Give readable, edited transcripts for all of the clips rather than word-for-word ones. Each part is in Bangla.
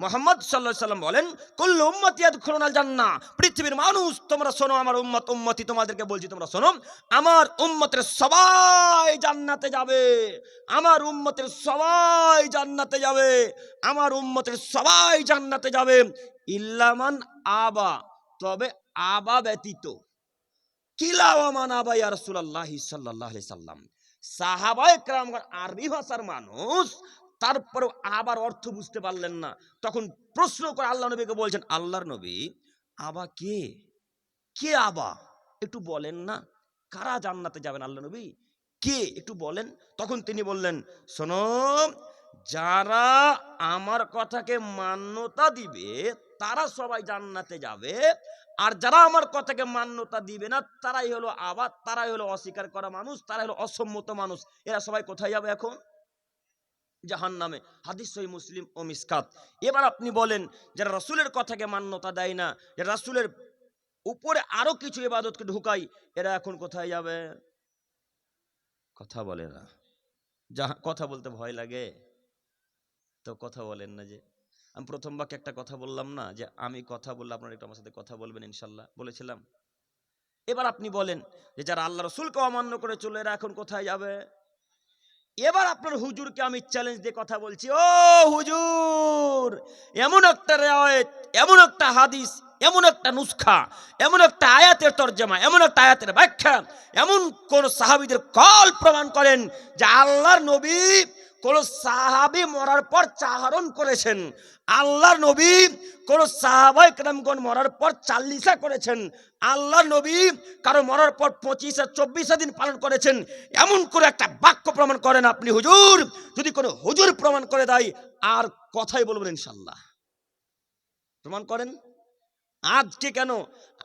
মুহাম্মদ সাল্লাল্লাহু আলাইহি সাল্লাম বলেন, কুল্লু উম্মতি ইয়াদখুলুনাল জান্নাহ, পৃথিবীর মানুষ তোমরা শোনো, আমার উম্মত উম্মতি তোমাদেরকে বলছি তোমরা শোনো, আমার উম্মতের সবাই জান্নাতে যাবে, আমার উম্মতের সবাই জান্নাতে যাবে, আমার উম্মতের সবাই জান্নাতে যাবে, ইল্লামান আবা, তবে আবা ব্যতীত। কিলা ওয়া মান আবা ইয়া রাসূলুল্লাহ সাল্লাল্লাহু আলাইহি সাল্লাম। সাহাবায়ে কেরামগণ আরবি ভাষার মানুষ, তারপরে আবার অর্থ বুঝতে পারলেন না, তখন প্রশ্ন করে আল্লাহ নবীকে বলছেন, আল্লাহর নবী, আবা কে? কে আবা? একটু বলেন না, কারা জান্নাতে যাবেন আল্লাহ নবী, কে একটু বলেন। তখন তিনি বললেন, শোনো, যারা আমার কথাকে মান্যতা দিবে তারা সবাই জান্নাতে যাবে, আর যারা আমার কথাকে মান্যতা দিবে না তারাই হলো আবাদ, তারাই হলো অস্বীকার করা মানুষ, তারাই হলো অসম্মত মানুষ। এরা সবাই কোথায় যাবে এখন? জাহান্নামে। হাদিস সহিহ মুসলিম ও মিসকাত। এবার আপনি বলেন, যারা রাসূলের কথাকে মান্যতা দেয় না, যারা রাসূলের উপরে আরো কিছু ইবাদতকে ঢুকাই, এরা এখন কোথায় যাবে? কথা বলে না। কথা বলতে ভয় লাগে তো কথা বলেন না। যে আমি প্রথম বাক্যে একটা কথা বললাম না, যে আমি কথা বললে আপনারা একটু আমার সাথে কথা বলবেন ইনশাল্লাহ, বলেছিলাম। এবার আপনি বলেন, যে যারা আল্লাহ রাসূলকে অমান্য করে চলে, এরা এখন কোথায় যাবে? এবার আপনার হুজুরকে আমি চ্যালেঞ্জ দিয়ে কথা বলছি, ও হুজুর, এমন একটা রিওয়ায়াত, এমন একটা হাদিস, এমন একটা নুসখা, এমন একটা আয়াতের তরজমা, এমন একটা আয়াতের ব্যাখ্যা, এমন কোন সাহাবীদের কল প্রমাণ করেন যে আল্লাহর নবী কোন সাহাবী মরার পর চাহরণ করেছেন, আল্লাহর নবী কোন সাহাবায়ে কেরামগণ মরার পর চাল্লিশা করেছেন, আল্লাহর নবী কারো মরার পর 25-24 দিন পালন করেছেন, এমন করে একটা বাক্য প্রমাণ করেন আপনি হুজুর। যদি কোনো হুজুর প্রমাণ করে দেয়, আর কথাই বলবেন ইনশাল্লাহ। প্রমাণ করেন। আজকে কেন,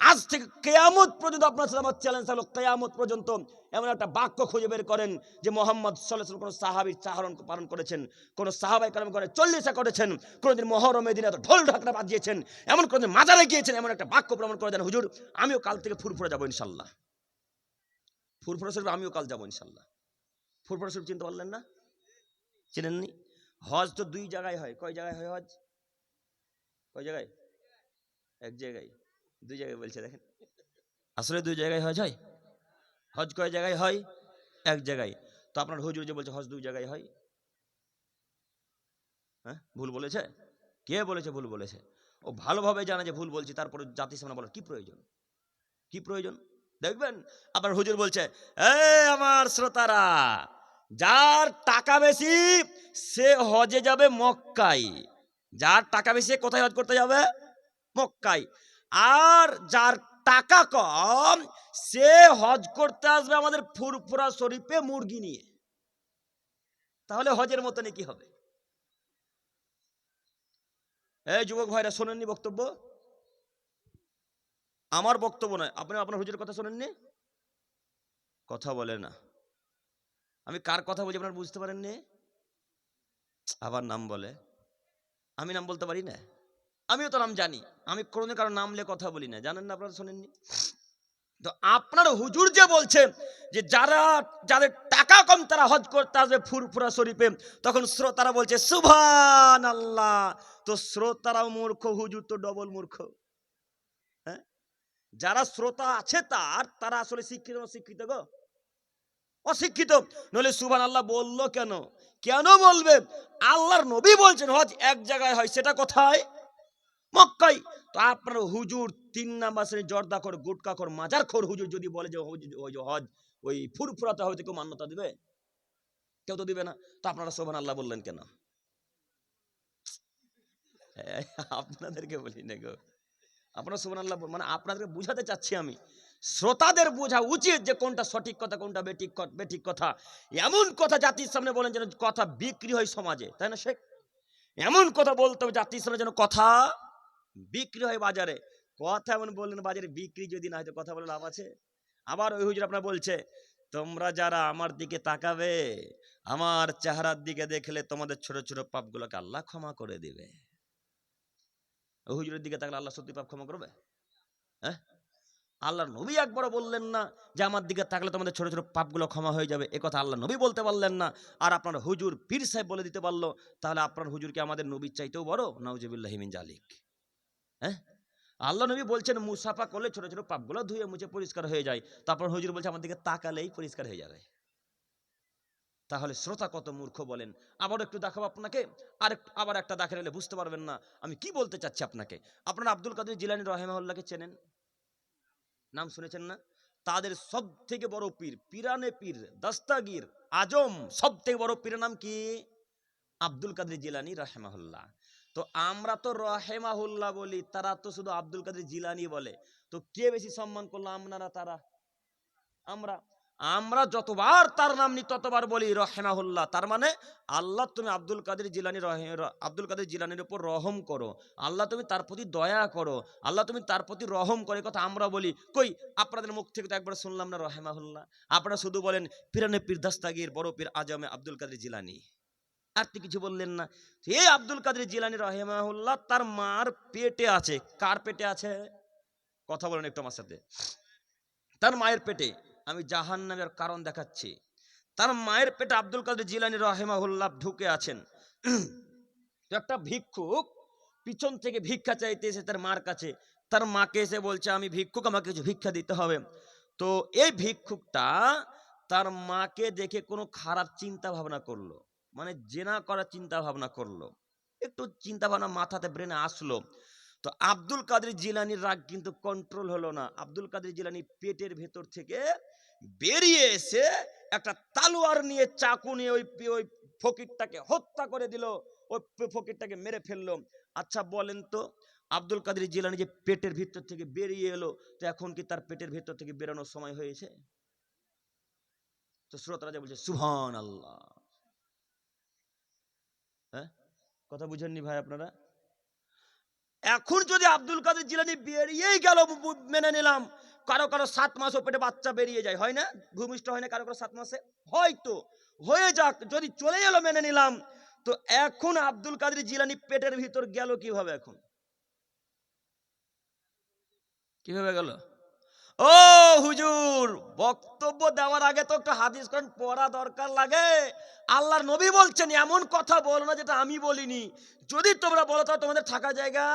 আজ থেকে কিয়ামত পর্যন্ত আপনার সাথে আমার চ্যালেঞ্জ হলো, কিয়ামত পর্যন্ত এমন একটা বাক্য খুঁজে বের করেন যে মুহাম্মদ সাল্লাল্লাহু আলাইহি ওয়াসাল্লাম কোন সাহাবীর চাহরণ পালন করেছেন, কোন সাহাবায়ে কেরাম করে 40 করেছেন, কোনদিন মুহররমে দিনে ঢোল ঢাকরা বাজিয়েছেন, এমন কোনদিন মাজারে গিয়েছেন, এমন একটা বাক্য প্রমাণ করে দেন হুজুর, আমিও কাল থেকে ফুরফুরা যাব ইনশাআল্লাহ। ফুরফুরা শরীফ আমিও কাল যাব ইনশাআল্লাহ। ফুরফুরা শরীফ চিনতে পারলেন না? চিনেননি? হজ তো 2 জায়গায় হয়। কয় জায়গায় হয় হজ? কয় জায়গায়? এক জায়গায়। 2 জায়গায় বলছে, দেখেন, আসলে 2 জায়গায় হজ হয়। হজ কয় জায়গায় হয়? এক জায়গায়। তো আপনার হুজুর যে বলছে হজ 2 জায়গায় হয়, হ্যাঁ, ভুল বলেছে? কে বলেছে ভুল বলেছে? ও ভালোভাবে জানে যে ভুল বলছি, তারপরে জাতির সামনে বলার কি প্রয়োজন? কি প্রয়োজন? দেখবেন আপনার হুজুর বলছে, এই আমার শ্রোতারা, যার টাকা বেশি সে হজে যাবে মক্কায়। যার টাকা বেশি কোথায় হজ করতে যাবে? মক্কায়। আর যার টাকা কম সে হজ করতে আসবে আমাদের ফুরফুরা শরীফে মুরগি নিয়ে। তাহলে হজের মতনই কি হবে? এই যুবক ভাইরা, শোনেননি বক্তব্য? আমার বক্তব্য নয়, আপনি আপনার হুজুরের কথা শোনেননি? কথা বলে না। আমি কার কথা বলছি আপনারা বুঝতে পারেননি? আবার নাম বলে। আমি নাম বলতে পারি না? আমিও তো নাম জানি, আমি কোনোদিন কারো নাম নিয়ে কথা বলি না, জানেন না? আপনারা শোনেননি? তো আপনার হুজুর যে বলছে যে যাদের টাকা কম তারা হজ করতে আসবে ফুরফুরা শরীফে, তখন শ্রোতারা বলছে সুবহানাল্লাহ। তো শ্রোতারাও মূর্খ, হুজুর তো ডবল মূর্খ। হ্যাঁ, যারা শ্রোতা আছে তারা আসলে শিক্ষিত না অশিক্ষিত গো? অশিক্ষিত। নইলে সুবহানাল্লাহ বললো কেন? কেন বলবে? আল্লাহর নবী বলছেন হজ এক জায়গায় হয়, সেটা কোথায়? মক্কায়। তো আপনার হুজুর 3 নাম্বার শ্রেণীর জর্দাখোর, গুটখাখোর, মাজারখোর হুজুর যদি বলে যে হজ ওই ফুরফুরাতে হয়তো কেউ মান্যতা দিবে? কেউ তো দিবে না। তো আপনারা সুবহানাল্লাহ বললেন কেন? আপনাদেরকে বলি না গো, আপনারা সুবহানাল্লাহ মানে আপনাদেরকে বুঝাতে চাচ্ছি আমি, শ্রোতাদের বোঝা উচিত যে কোনটা সঠিক কথা, কোনটা বেঠিক কথা। এমন কথা জাতির সামনে বলেন যেন কথা বিক্রি হয় সমাজে, তাই না শেখ? এমন কথা বলতে হবে জাতির সামনে যেন কথা বিক্রি হয় বাজারে। কথা এমন বললেন, বাজারে বিক্রি যদি না হয় তো কথা বলে লাভ আছে? আবার ওই হুজুর আপনার বলছে, তোমরা যারা আমার দিকে তাকাবে, আমার চেহারার দিকে দেখলে তোমাদের ছোট ছোট পাপগুলোকে আল্লাহ ক্ষমা করে দিবে। ওই হুজুরের দিকে তাকলে আল্লাহ সত্যি পাপ ক্ষমা করবে? হ্যাঁ, আল্লাহর নবী একবারও বললেন না যে আমার দিকে তাকলে তোমাদের ছোট ছোট পাপগুলো ক্ষমা হয়ে যাবে, এ কথা আল্লাহ নবী বলতে পারলেন না। আর আপনার হুজুর পীর সাহেব বলে দিতে পারলো, তাহলে আপনার হুজুর কি আমাদের নবীর চাইতেও বড়? নাউজুবিল্লাহি মিন জালিক। হ্যাঁ, আল্লাহ নবী বলছেন মুসাফা করলে ছোট ছোট পাপগুলো ধুয়ে মুছে পরিষ্কার হয়ে যায়, তারপর হুজুর বলছে আমার দিকে তাকালেই পরিষ্কার হয়ে যাবে। তাহলে শ্রোতা কত মূর্খ বলেন। আবার একটু দেখাবো আপনাকে, আবার একটা দেখালে বুঝতে পারবেন না আমি কি বলতে চাচ্ছি আপনাকে। আপনারা আব্দুল কাদের জিলানী রাহিমাহুল্লাহকে চেনেন? নাম শুনেছেন না? তাদের সব থেকে বড় পীর, পিরানে পীর, দস্তাগীর আজম, সব থেকে বড় পীরের নাম কি? আব্দুল কাদের জিলানী রাহিমাহুল্লাহ। তো আমরা তো রাহিমাহুল্লাহ বলি, তারা তো শুধু আব্দুল কাদের জিলানী বলে। তো কে বেশি সম্মান করলো, আপনারা তারা? আমরা আমরা যতবার তার নাম নি ততবার বলি রাহিমাহুল্লাহ। তার মানে আল্লাহ তুমি আব্দুল কাদের জিলানী আব্দুল কাদের জিলানীর উপর রহম করো, আল্লাহ তুমি তার প্রতি দয়া করো, আল্লাহ তুমি তার প্রতি রহম করে, কথা আমরা বলি। কই আপনাদের মুখ থেকে তো একবার শুনলাম না রাহিমাহুল্লাহ। আপনারা শুধু বলেন পিরানে পীর দস্তাগীর, বড় পীর আজমে আব্দুল কাদের জিলানী, আর তো কিছু বললেন না। এই আব্দুল কাদের জিলানী রাহিমাহুল্লাহ তার মার পেটে আছে। কার পেটে আছে? কথা বলেন একটু আমার সাথে। তার মায়ের পেটে। আমি জাহান্নামের কারণ দেখাচ্ছি। তার মায়ের পেটে আব্দুল কাদের জিলানী রাহিমাহুল্লাহ ঢুকে আছেন। একটা ভিক্ষুক পিছন থেকে ভিক্ষা চাইতে এসে তার মার কাছে, তার মাকে এসে বলছে আমি ভিক্ষুক, আমাকে কিছু ভিক্ষা দিতে হবে। তো এই ভিক্ষুকটা তার মাকে দেখে কোনো খারাপ চিন্তা ভাবনা করলো, মানে জেনা করার চিন্তা ভাবনা করলো। একটু চিন্তা ভাবনা মাথাতে ব্রেনে আসলো। তো আব্দুল কাদের জিলানীর রাগ কিন্তু কন্ট্রোল হলো না। আব্দুল কাদের জিলানী পেটের ভেতর থেকে বেরিয়ে এসে একটা তালোয়ার নিয়ে, চাকু নিয়ে ওই ফকিরটাকে হত্যা করে দিল, ওই ফকিরটাকে মেরে ফেললো। আচ্ছা বলেন তো, আব্দুল কাদের জিলানী যে পেটের ভিতর থেকে বেরিয়ে এলো, তো এখন কি তার পেটের ভেতর থেকে বেরোনোর সময় হয়েছে? তো শ্রোতারা যে বলছে সুবহানাল্লাহ। হ্যাঁ, কথা বুঝেননি ভাই আপনারা? এখন যদি আব্দুল কাদের জিলানী বেরিয়েই গেল, মেনে নিলাম, কারো কারো 7 মাসও পেটে বাচ্চা বেরিয়ে যায়, হয় না? ভূমিষ্ঠ হয় না কারো কারো 7 মাসে? হয়তো হয়ে যাক, যদি চলে গেল মেনে নিলাম। তো এখন আব্দুল কাদের জিলানী পেটের ভিতর গেল কিভাবে? এখন কিভাবে গেল? ও হুজুর, বক্তব্য দেওয়ার আগে তো একটা হাদিস কোরআন পড়া দরকার লাগে। আল্লাহর নবী বলছেন এমন কথা বলো না যেটা আমি বলিনি। যদি তোমরা বলো তো তোমাদের থাকা জায়গা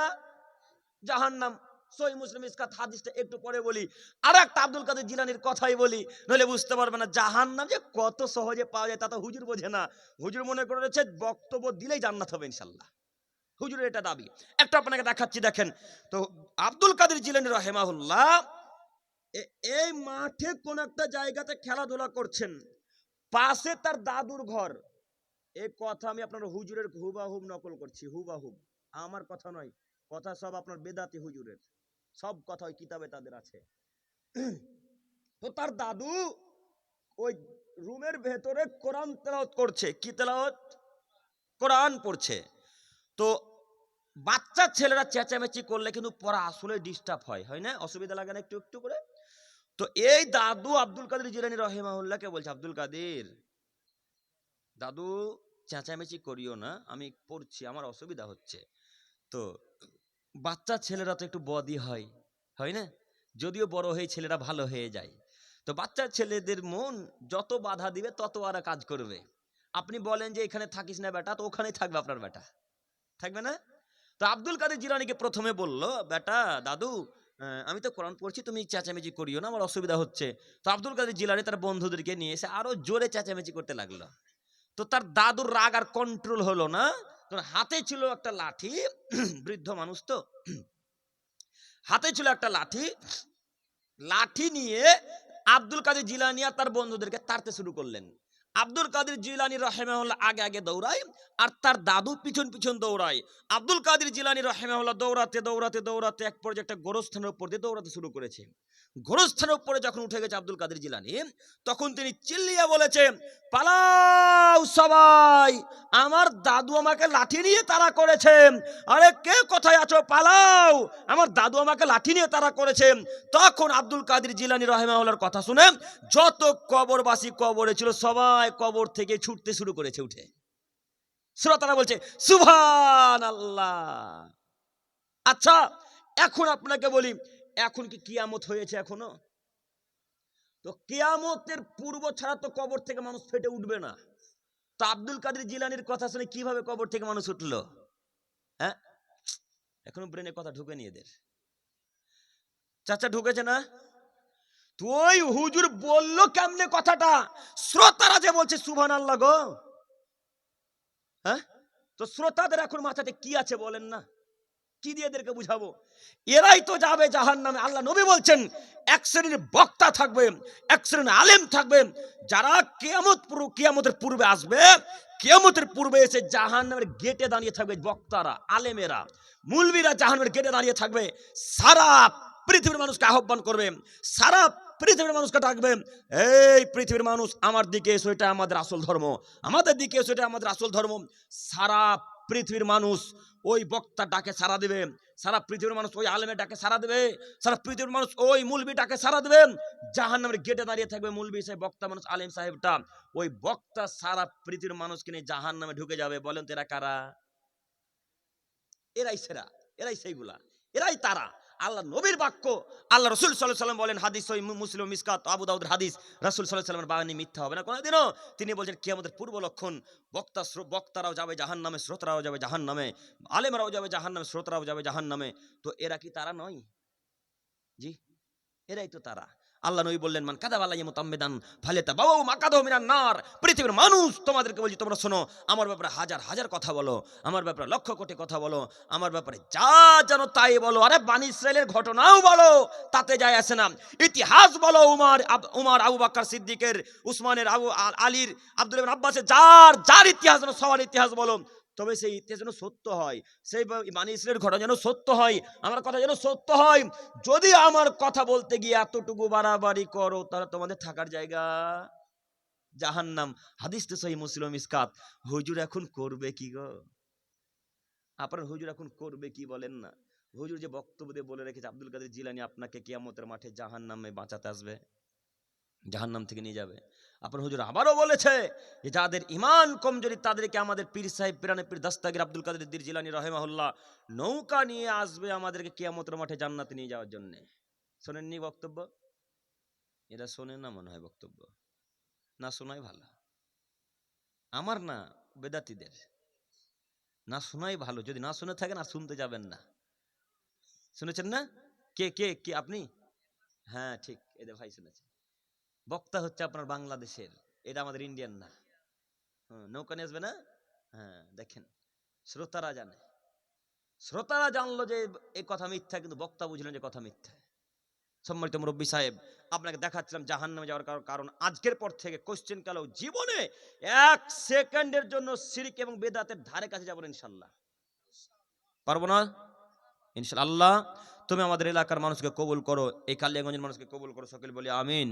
জাহান্নাম। সহিহ মুসলিম ইসকাত হাদিসটা একটু পরে বলি। আর একটা আব্দুল কাদের জিলানীর কথাই বলি, নইলে বুঝতে পারবে না জাহান্নাম যে কত সহজে পাওয়া যায় তা তো হুজুর বোঝে না। হুজুর মনে করেছে বক্তব্য দিলেই জান্নাত হবে ইনশাআল্লাহ। হুজুরের এটা দাবি। একটা আপনাকে দেখাচ্ছি, দেখেন তো। আব্দুল কাদের জিলানী রাহিমাহুল্লাহ এই মাঠে কোন একটা জায়গাতে খেলাধুলা করছেন, পাশে তার দাদুর ঘর। এই কথা আমি আপনার হুজুরের হুবাহুব নকল করছি, হুবাহুব, আমার কথা নয়। কথা সব আপনার বেদাতি হুজুরের, সব কথা ওই কিতাবে তাদের আছে। তো তার দাদু ওই রুমের ভেতরে কোরআন তেলাওয়াত করছে। কি তেলাওয়াত? কোরআন পড়ছে। তো বাচ্চা ছেলেরা চেঁচামেচি করলে কিন্তু পড়া আসলে ডিস্টার্ব হয়, হয় না? অসুবিধা লাগে না একটু একটু করে? তো এই দাদু আব্দুল কাদের জিলানী রাহিমাহুল্লাহকে বলছে, আব্দুল কাদের দাদু চেঁচামেচি করিও না, আমি পড়ছি, আমার অসুবিধা হচ্ছে। তো বাচ্চা ছেলেরা তো একটু বদি হয়, হয় না? যদিও বড় হয়ে ছেলেরা ভালো হয়ে যায়। তো বাচ্চা ছেলেদের মন যত বাধা দিবে তত আর কাজ করবে। আপনি বলেন যে এখানে থাকিস না বেটা, তো ওখানেই থাকবে আপনার বেটা, থাকবে না? তো আব্দুল কাদের জিলানীকে প্রথমে বলল, বেটা দাদু আমি তো কোরআন পড়ছি, তুমি চেঁচামেচি করিও না, আমার অসুবিধা হচ্ছে। তো আব্দুল কাদের জিলানী তার বন্ধুদেরকে নিয়ে এসে আরো জোরে চেঁচামেচি করতে লাগলো। তো তার দাদুর রাগ আর কন্ট্রোল হলো না। তো হাতে ছিল একটা লাঠি, বৃদ্ধ মানুষ তো, হাতে ছিল একটা লাঠি। লাঠি নিয়ে আব্দুল কাদের জিলানী আর তার বন্ধুদেরকে তাড়তে শুরু করলেন। আব্দুল কাদের জিলানী রাহিমাহুল্লাহ আগে আগে দৌড়ায়, আর তার দাদু পিছন পিছন দৌড়ায়। আব্দুল কাদের জিলানী রাহিমাহুল্লাহ দৌড়াতে দৌড়াতে দৌড়াতে এক পর্যায়ে একটা গোরস্থানের উপর দিয়ে দৌড়াতে শুরু করেছে। গোরস্থানের উপরে যখন উঠে গেছে আব্দুল কাদের জিলানী, তখন তিনি চিল্লিয়ে বলেছে, পালাও সবাই, আমার দাদু আমাকে লাঠি নিয়ে তাড়া করেছে। আরে কে কোথায় আছো, পালাও, আমার দাদু আমাকে লাঠি নিয়ে তাড়া করেছে। তখন আব্দুল কাদের জিলানী রাহিমাহুল্লাহর কথা শুনে যত কবরবাসী কবরে ছিল সবাই কবর থেকে ছুটতে শুরু করেছে উঠে। শ্রোতারা বলছে সুবহানাল্লাহ। আচ্ছা এখন আপনাকে বলি, এখন কি কিয়ামত হয়েছে এখনো? তো কিয়ামতের পূর্ব ছাড়া তো কবর থেকে মানুষ ফেটে উঠবে না। তো আব্দুল কাদের জিলানির কথা শুনে কিভাবে কবর থেকে মানুষ উঠলো? হ্যাঁ, এখনো ব্রেনে কথা ঢুকেনি এদের। চাচা ঢুকেছে না? তুই হুজুর বললো কেমনে কথাটা? শ্রোতারা যে বলছে সুবহানাল্লাহ গো। হ্যাঁ, তো শ্রোতাদের এখন মাথাতে কি আছে বলেন না? কি দিয়ে এদেরকে বুঝাবো? এরাই তো যাবে জাহান্নামে। আল্লাহ নবী বলছেন এক শ্রেণীর বক্তা থাকবে, এক শ্রেণীর আলেম থাকবে, যারা কিয়ামতের পূর্বে আসবে। কিয়ামতের পূর্বে এসে জাহান্নামের গেটে দাঁড়িয়ে থাকবে বক্তারা, আলেমেরা, মুলবিরা জাহান্নামের গেটে দাঁড়িয়ে থাকবে। সারা পৃথিবীর মানুষকে আহ্বান করবে, সারা পৃথিবীর মানুষকে ডাকবে, এই পৃথিবীর মানুষ আমার দিকে এসো, এটা আমাদের আসল ধর্ম, আমাদের দিকে এসো, এটা আমাদের আসল ধর্ম। সারা পৃথিবীর মানুষ ওই বক্তার ডাকে সাড়া দেবে, সারা পৃথিবীর মানুষ ওই আলেমের ডাকে সাড়া দেবে, সারা পৃথিবীর মানুষ ওই মুলবি ডাকে সাড়া দেবে। জাহান্নামের গেটে দাঁড়িয়ে থাকবে মুলবি সাহেব, বক্তা মানুষ, আলেম সাহেবটা। ওই বক্তা সারা পৃথিবীর মানুষকে নিয়ে জাহান্নামে ঢুকে যাবে। বলেন তো এরা কারা? এরাই সেরা, এরাই সেইগুলা, এরাই তারা। আল্লাহ নবীর বাক্য, আল্লাহ রাসূল সাল্লাল্লাহু আলাইহি ওয়াসাল্লাম বলেন, হাদিস সহিহ মুসলিম, মিসকাত, আবু দাউদের হাদিস, রাসূল সাল্লাল্লাহু আলাইহি ওয়াসাল্লামের বাণী মিথ্যা হবে না কোনোদিনও। তিনি বলেন কিয়ামতের পূর্ব লক্ষণ, বক্তারাও যাবে জাহান্নামে, শ্রোতারাও যাবে জাহান্নামে, আলেমরাও যাবে জাহান্নামে, শ্রোতারাও যাবে জাহান্নামে। তো এরা কি তারা নয়? জি, এরাই তো তারা। আল্লাহ নবী বললেন, মান কাযাবা আলাইয়া মুতাম্মিদান ফালিয়াতাবাওয়া মাকাদাহু মিনান নার। পৃথিবীর মানুষ তোমাদেরকে বলছি, তোমরা শোনো, আমার ব্যাপারে হাজার হাজার কথা বলো, আমার ব্যাপারে লক্ষ কোটি কথা বলো, আমার ব্যাপারে যা জানো তাই বলো। আরে বনী ইসরাইলের ঘটনাও বলো, তাতে যায় আসে না। ইতিহাস বলো, উমর, আবু বকর সিদ্দিকের, উসমানের, আলীর, আব্দুল ইবনে আব্বাসের, যার যার ইতিহাস জানো সবার ইতিহাস বলো। তবে সেই ইতিহাস যেন সত্য হয়, সেই বনী ইসরাইলের ঘটনা যেন সত্য হয়, আমার কথা যেন সত্য হয়। যদি আমার কথা বলতে গিয়ে এতটুকু বাড়াবাড়ি করো, তাহলে তোমাদের থাকার জায়গা জাহান্নাম। হাদিস তো সহিহ মুসলিম, মিসকাত। হুজুর এখন করবে কি গো? আপনার হুজুর এখন করবে কি বলেন না? হুজুর যে বক্তব্য দিয়ে বলে রেখেছে, আব্দুল কাদের জিলানী আপনাকে কিয়ামতের মাঠে জাহান্নামে বাঁচাতে আসবে, জাহান্নাম থেকে নিয়ে যাবে। আপনার হুজুর আবারও বলেছে যে যাদের ঈমান কমজোরি তাদেরকে আমাদের পীর সাহেব পিরানে পীর দস্তগীর আব্দুল কাদের জিলানী রাহিমাহুল্লাহ নৌকা নিয়ে আসবে আমাদেরকে কিয়ামতের মাঠে জান্নাতে নিয়ে যাওয়ার জন্য। শোনেননি বক্তব্য? এরা শোনে না মনে হয় বক্তব্য, না শোনাই ভালো। আমার না, বেদাতীদের। না শোনাই ভালো। যদি না শুনে থাকেন আর শুনতে যাবেন না। শুনেছেন না? কে কে কে আপনি? হ্যাঁ ঠিক, এদের ভাই শুনেছেন। বক্তা হচ্ছে আপনার বাংলাদেশের, এটা আমাদের ইন্ডিয়ান না। নৌকা নিয়ে আসবে না। হ্যাঁ দেখেন, শ্রোতারা জানে, শ্রোতারা জানলো যে এই কথা মিথ্যা, কিন্তু বক্তা বুঝলেন যে কথা মিথ্যা। সম্মানিত মুরব্বী সাহেব, আপনাকে দেখাচ্ছিলাম জাহান্নামে যাওয়ার কারণ। আজকের পর থেকে কোশ্চেন কালেও জীবনে এক সেকেন্ডের জন্য শিরক এবং বেদাতের ধারে কাছে যাবো না ইনশাল্লাহ। পারবো না ইনশাল্লাহ। আল্লাহ তুমি আমাদের এলাকার মানুষকে কবুল করো, এই কালিয়াগঞ্জের মানুষকে কবুল করো, সকলে বলি আমিন।